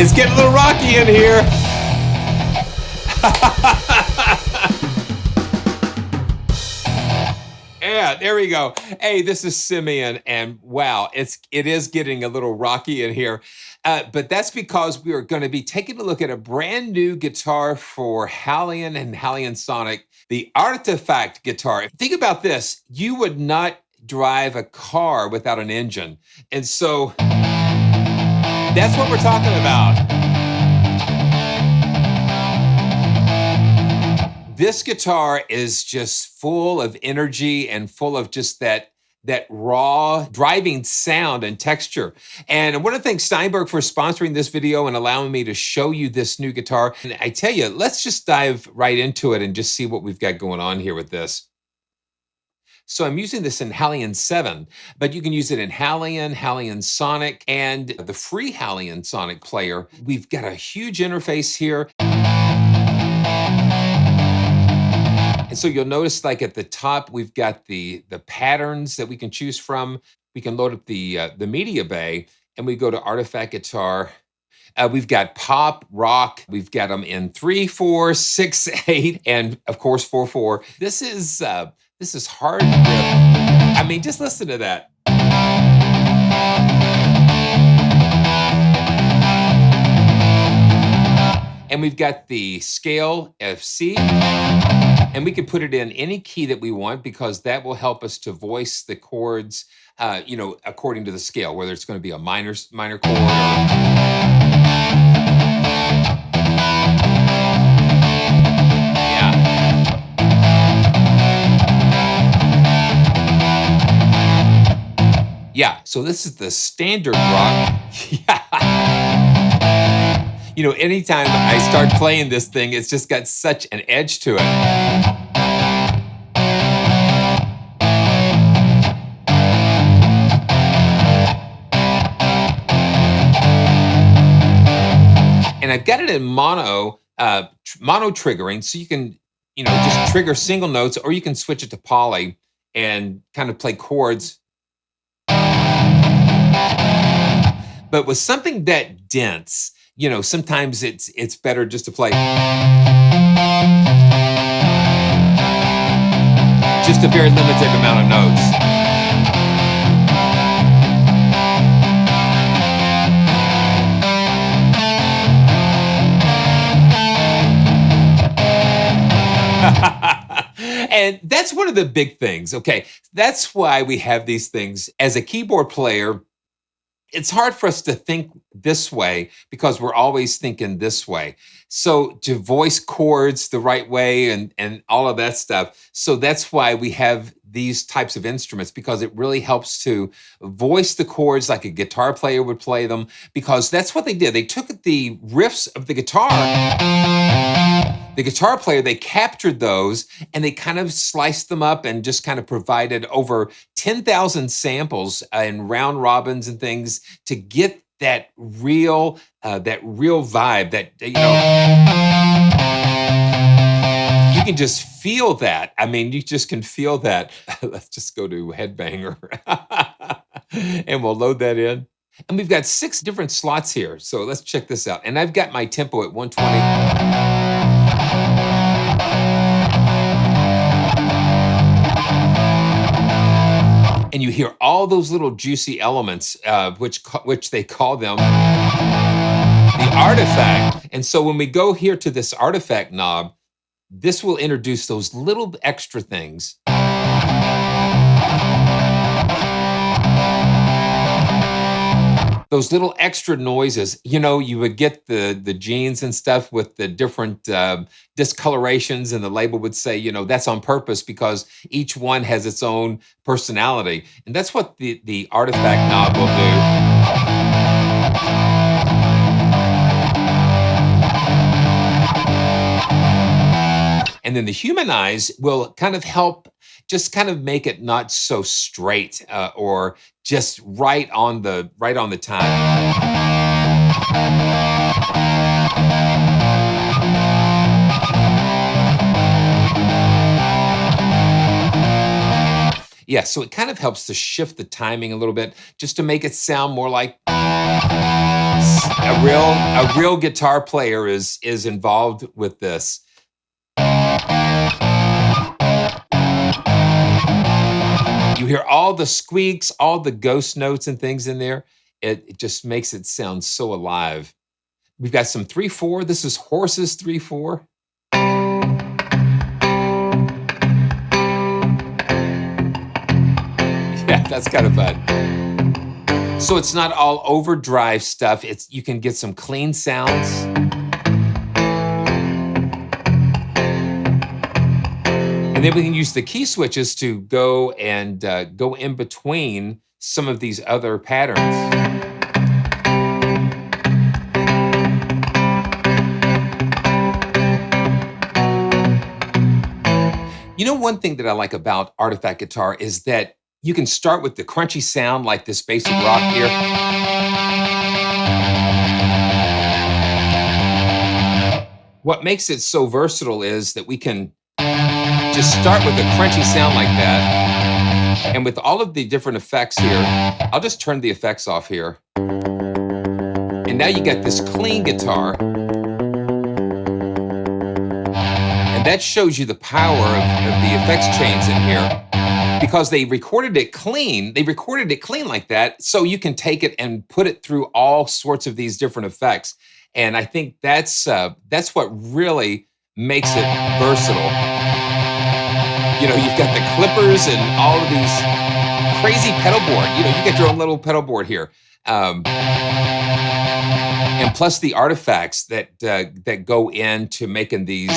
It's getting a little rocky in here. Yeah, there we go. Hey, this is Simeon, and wow, it is getting a little rocky in here. But that's because we are going to be taking a look at a brand new guitar for HALion and HALion Sonic, the ARTEFAKT guitar. Think about this. You would not drive a car without an engine. And so that's what we're talking about. This guitar is just full of energy and full of just that raw driving sound and texture. And I want to thank Steinberg for sponsoring this video and allowing me to show you this new guitar. And I tell you, let's just dive right into it and just see what we've got going on here with this. So I'm using this in HALion 7, but you can use it in HALion, HALion Sonic, and the free HALion Sonic player. We've got a huge interface here. And so you'll notice, like at the top, we've got the patterns that we can choose from. We can load up the media bay, and we go to ARTEFAKT Guitar. We've got pop, rock. We've got them in 3, 4, 6, 8, and of course 4/4. This is hard riff. I mean, just listen to that. And we've got the scale of C. And we can put it in any key that we want, because that will help us to voice the chords, according to the scale, whether it's going to be a minor chord or... Yeah, so this is the standard rock. Yeah. You know, anytime I start playing this thing, it's just got such an edge to it. And I've got it in mono triggering, so you can, just trigger single notes, or you can switch it to poly and kind of play chords. But with something that dense, sometimes it's better just to play just a very limited amount of notes. And that's one of the big things, okay? That's why we have these things. As a keyboard player, it's hard for us to think this way because we're always thinking this way. So to voice chords the right way and all of that stuff. So that's why we have these types of instruments, because it really helps to voice the chords like a guitar player would play them, because that's what they did. They took the riffs of the guitar player, they captured those and they kind of sliced them up and just kind of provided over 10,000 samples and round robins and things to get that real vibe that, you can just feel that. I mean, you just can feel that. Let's just go to Headbanger and we'll load that in. And we've got 6 different slots here. So let's check this out. And I've got my tempo at 120. And you hear all those little juicy elements, which they call them the artifact. And so when we go here to this artifact knob, this will introduce those little extra things. Those little extra noises, you would get the jeans and stuff with the different discolorations, and the label would say, that's on purpose because each one has its own personality. And that's what the artifact knob will do. And then the humanize will kind of help just kind of make it not so straight or just right on the time. Yeah, so it kind of helps to shift the timing a little bit, just to make it sound more like A real guitar player is involved with this. You hear all the squeaks, all the ghost notes and things in there. It just makes it sound so alive. We've got some 3/4. This is Horses 3/4. Yeah, that's kind of fun. So it's not all overdrive stuff. You can get some clean sounds. And then we can use the key switches to go in between some of these other patterns. You know, one thing that I like about ARTEFAKT Guitar is that you can start with the crunchy sound like this basic rock here. What makes it so versatile is that we can just start with a crunchy sound like that. And with all of the different effects here, I'll just turn the effects off here. And now you get this clean guitar. And that shows you the power of the effects chains in here. Because they recorded it clean like that, so you can take it and put it through all sorts of these different effects. And I think that's what really makes it versatile. You know, you've got the clippers and all of these crazy pedal board. You know, you get your own little pedal board here. And plus the artifacts that go into making these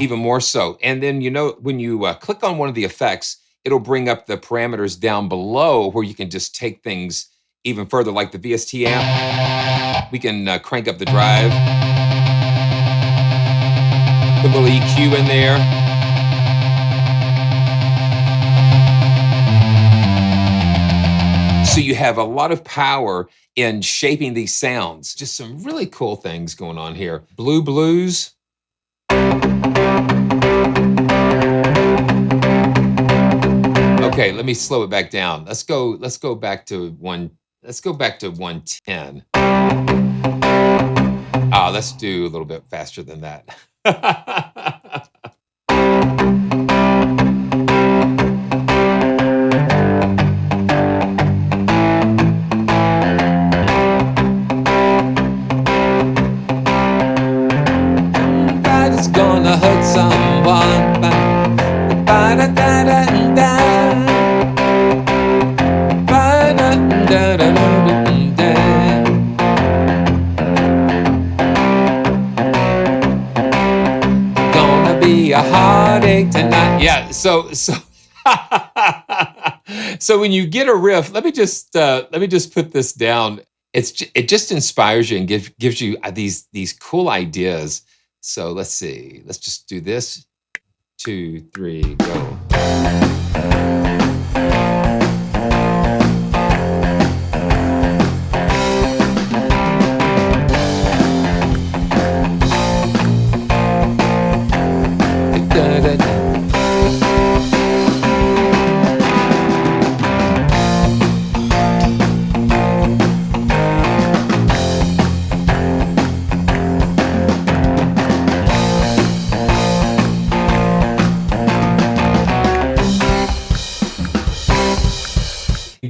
even more so. And then, you know, when you click on one of the effects, it'll bring up the parameters down below where you can just take things even further, like the VST amp. We can crank up the drive, put a little EQ in there. So you have a lot of power in shaping these sounds. Just some really cool things going on here. Blue Blues. Okay, let me slow it back down. Let's go back to 110. Let's do a little bit faster than that. Somebody's gonna hurt someone. Gonna be a heartache tonight. Yeah, so so when you get a riff, let me just put this down. It just inspires you and gives you these cool ideas. So let's see. Let's just do this. 2, 3, go.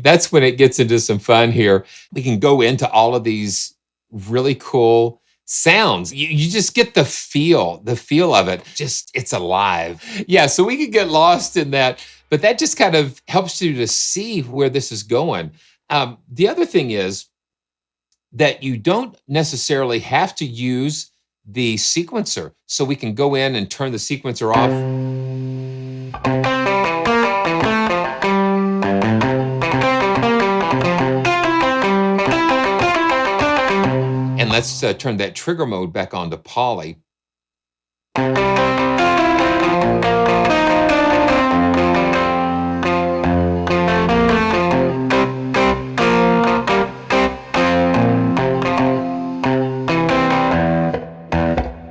That's when it gets into some fun here. We can go into all of these really cool sounds. You just get the feel of it. Just, it's alive. Yeah, so we could get lost in that, but that just kind of helps you to see where this is going. The other thing is that you don't necessarily have to use the sequencer. So we can go in and turn the sequencer off. And let's turn that trigger mode back on to poly.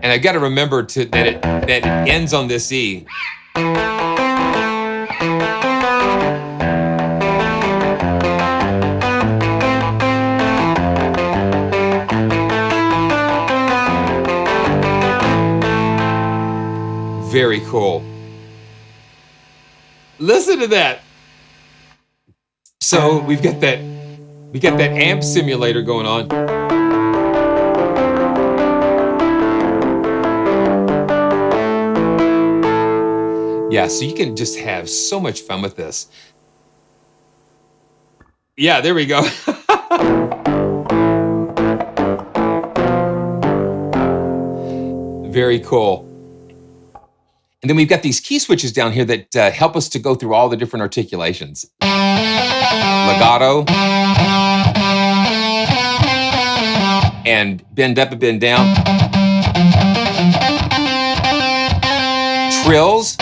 And I got to remember that it ends on this E. Very cool. Listen to that. So we got that amp simulator going on. Yeah, so you can just have so much fun with this. Yeah, there we go. Very cool. And then we've got these key switches down here that help us to go through all the different articulations. Legato. And bend up and bend down. Trills.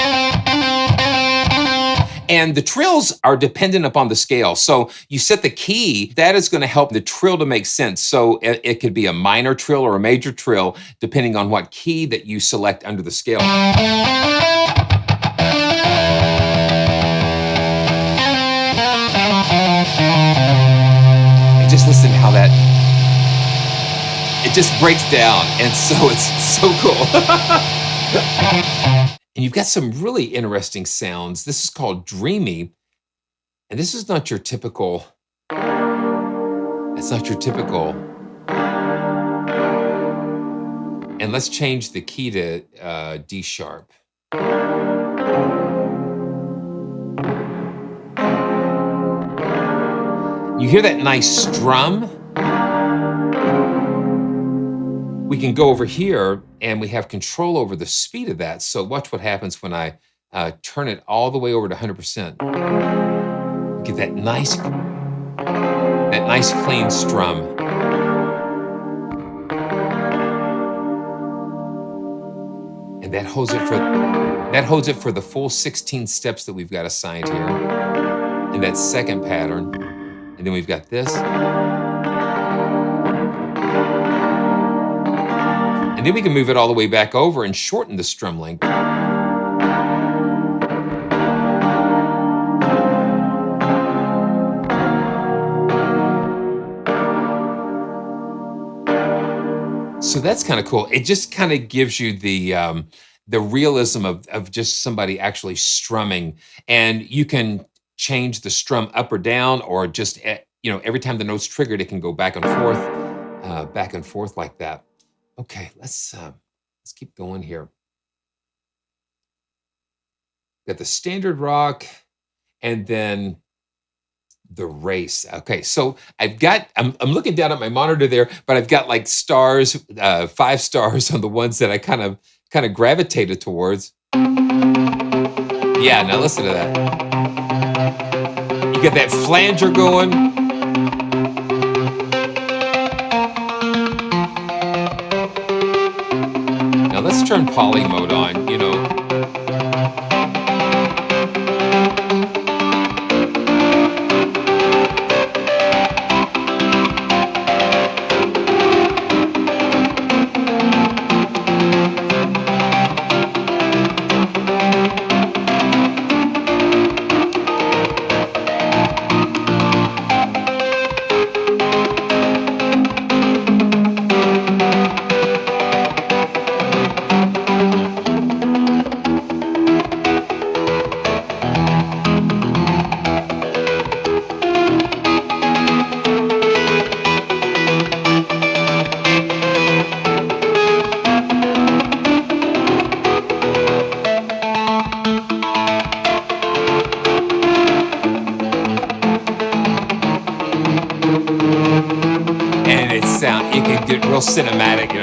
And the trills are dependent upon the scale. So you set the key, that is going to help the trill to make sense. So it could be a minor trill or a major trill, depending on what key that you select under the scale. And just listen to how that, it just breaks down. And so it's so cool. And you've got some really interesting sounds. This is called DREAMY. And this is not your typical, it's not your typical. And let's change the key to D sharp. You hear that nice strum? We can go over here and we have control over the speed of that. So watch what happens when I turn it all the way over to 100%. Get that nice clean strum. And that holds it for the full 16 steps that we've got assigned here. And that second pattern. And then we've got this. And then we can move it all the way back over and shorten the strum length. So that's kind of cool. It just kind of gives you the realism of just somebody actually strumming, and you can change the strum up or down, or just every time the note's triggered, it can go back and forth like that. Okay, let's keep going here. Got the standard rock, and then the race. Okay, so I'm looking down at my monitor there, but I've got like stars, 5 stars on the ones that I kind of gravitated towards. Yeah, now listen to that. You got that flanger going. Now let's turn poly mode on, it can get real cinematic,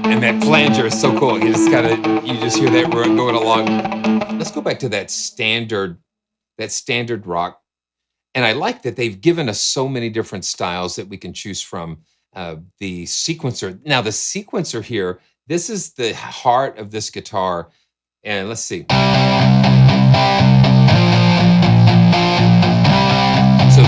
And that flanger is so cool. You just hear that going along. Let's go back to that standard rock. And I like that they've given us so many different styles that we can choose from. The sequencer. Now, the sequencer here, this is the heart of this guitar. And let's see. So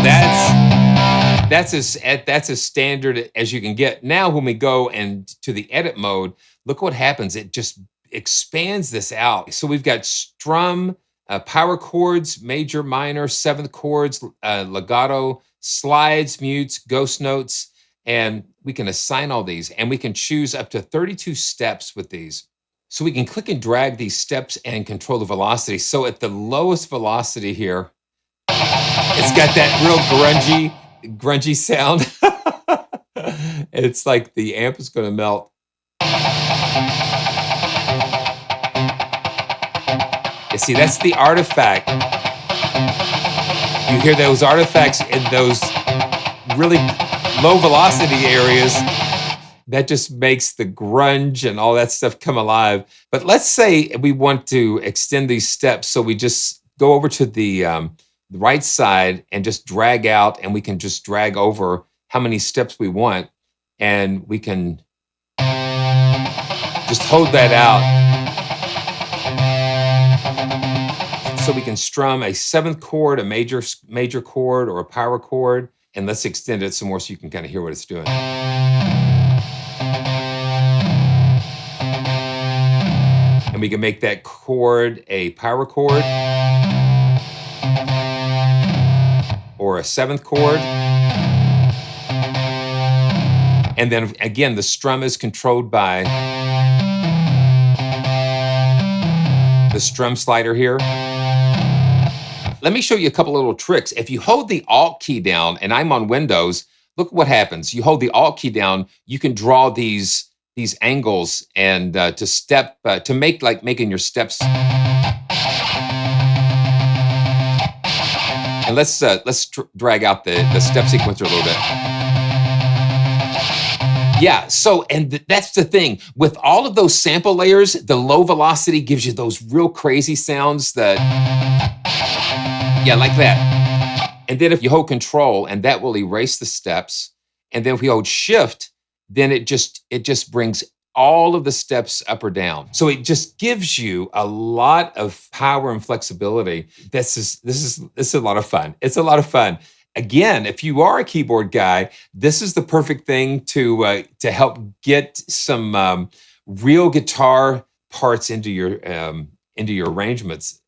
that's as standard as you can get. Now, when we go and to the edit mode, look what happens. It just expands this out. So we've got strum, power chords, major, minor, seventh chords, legato, slides, mutes, ghost notes, and we can assign all these, and we can choose up to 32 steps with these. So we can click and drag these steps and control the velocity. So at the lowest velocity here, it's got that real grungy sound. It's like the amp is gonna melt. You see, that's the artifact. You hear those artifacts in those really low velocity areas. That just makes the grunge and all that stuff come alive. But let's say we want to extend these steps. So we just go over to the right side and just drag out, and we can just drag over how many steps we want. And we can just hold that out. So we can strum a seventh chord, a major chord, or a power chord. And let's extend it some more so you can kind of hear what it's doing. And we can make that chord a power chord or a seventh chord. And then again, the strum is controlled by the strum slider here. Let me show you a couple little tricks. If you hold the Alt key down, and I'm on Windows, look what happens. You hold the Alt key down, you can draw these angles and to make like making your steps. And let's drag out the step sequencer a little bit. Yeah, so, and that's the thing. With all of those sample layers, the low velocity gives you those real crazy sounds that, yeah, like that. And then if you hold Control, and that will erase the steps. And then if we hold Shift, then it just brings all of the steps up or down. So it just gives you a lot of power and flexibility. This is a lot of fun. It's a lot of fun. Again, if you are a keyboard guy, this is the perfect thing to help get some real guitar parts into your arrangements.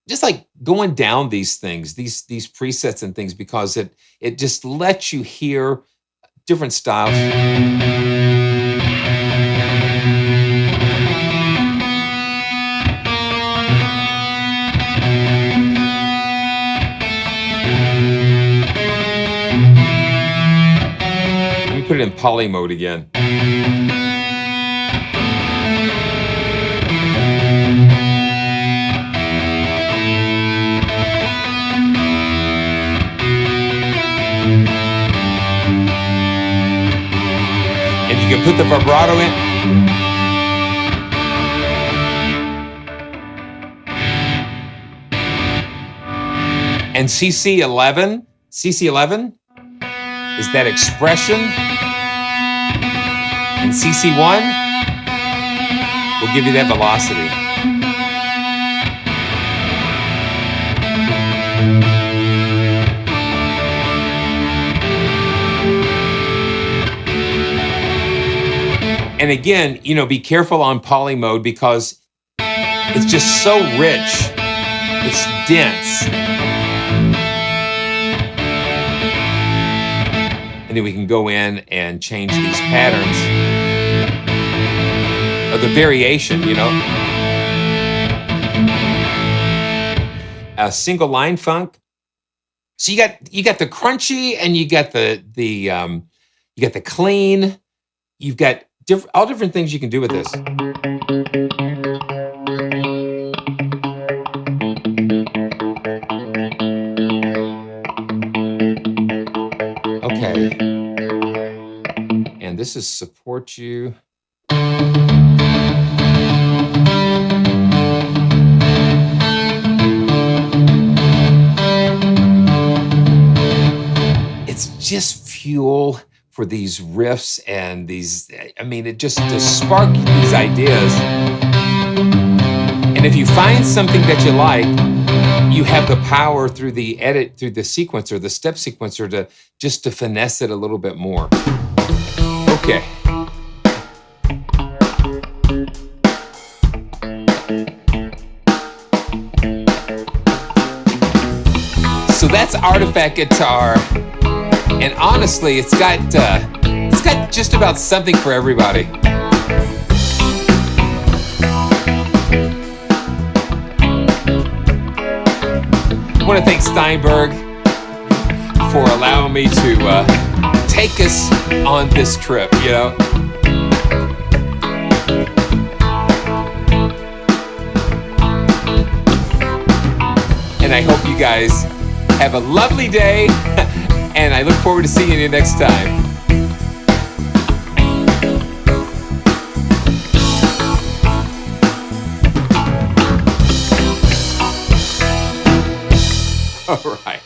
Just like going down these things, these presets and things, because it just lets you hear different styles. Put it in poly mode again. And you can put the vibrato in. And CC11 is that expression. And CC1 will give you that velocity. And again, be careful on poly mode because it's just so rich. It's dense. And then we can go in and change these patterns. Or the variation, A single line funk. So you got the crunchy, and you got the clean. You've got all different things you can do with this. Okay. And this is support you. It's just fuel for these riffs and these, it just to spark these ideas. And if you find something that you like, you have the power through the edit, through the sequencer, the step sequencer, to just to finesse it a little bit more. Okay. So that's ARTEFAKT Guitar, and honestly, it's got just about something for everybody. I want to thank Steinberg for allowing me to take us on this trip, you know. And I hope you guys have a lovely day, and I look forward to seeing you next time. All right.